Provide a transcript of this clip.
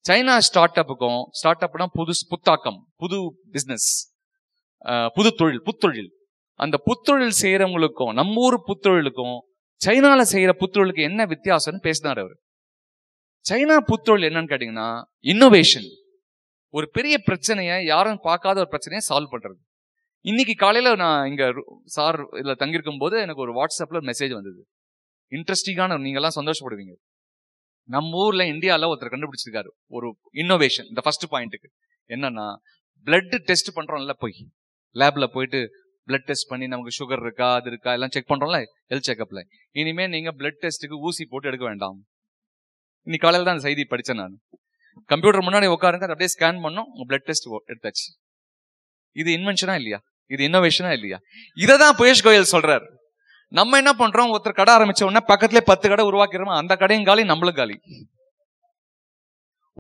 China start அப்னா புத்தாக்கம், புது business, புது தொழில், புத்தொழில். அந்த புத்தொழில் செய்யறவங்களுக்கும் நம்ம ஊர் புத்தொழிலுக்கும் சைனால செய்யற புத்தொழிலுக்கு என்ன வித்தியாசம்னு பேசினார் அவர். சைனா புத்தொழில் என்னன்னு கேட்டீங்கன்னா இன்னோவேஷன். ஒரு பெரிய பிரச்சனையை, யாரும் பார்க்காத ஒரு பிரச்சனையை சால்வ் பண்றது. இன்னைக்கு காலையில நான் இங்க சார் இதுல தங்கியிருக்கும் போது எனக்கு ஒரு வாட்ஸ்அப்ல ஒரு மெசேஜ் வந்தது. இன்ட்ரெஸ்டிங்கான, நீங்க எல்லாம் சந்தோஷப்படுவீங்க. நம்ம ஊர்ல இந்தியால ஒருத்தர் கண்டுபிடிச்சிருக்காரு ஒரு இன்னோவேஷன். இந்த ஃபர்ஸ்ட் பாயிண்ட்டுக்கு என்னன்னா, பிளட் டெஸ்ட் பண்றோம்ல, போய் லேப்ல போயிட்டு பிளட் டெஸ்ட் பண்ணி நமக்கு சுகர் இருக்கா அது இருக்கா எல்லாம் செக் பண்றோம்ல ஹெல்த் செக்அப்ல. இனிமே நீங்க பிளட் டெஸ்ட்டுக்கு ஊசி போட்டு எடுக்க வேண்டாம். இன்னைக்கு காலையில தான் அந்த செய்தி படிச்சேன் நான். கம்ப்யூட்டர் முன்னாடி உட்காருங்க, அப்படியே ஸ்கேன் பண்ணோம், உங்க பிளட் டெஸ்ட் எடுத்தாச்சு. இது இன்வென்ஷனா இல்லையா? இது இன்னோவேஷனா இல்லையா? இததான் பியூஷ் கோயல் சொல்றாரு. நம்ம என்ன பண்றோம், ஒருத்தர் கடை ஆரம்பிச்ச உடனே பக்கத்துல 10 கடை உருவாக்கிறோம், அந்த கடையும் காலி, நம்மளும் காலி.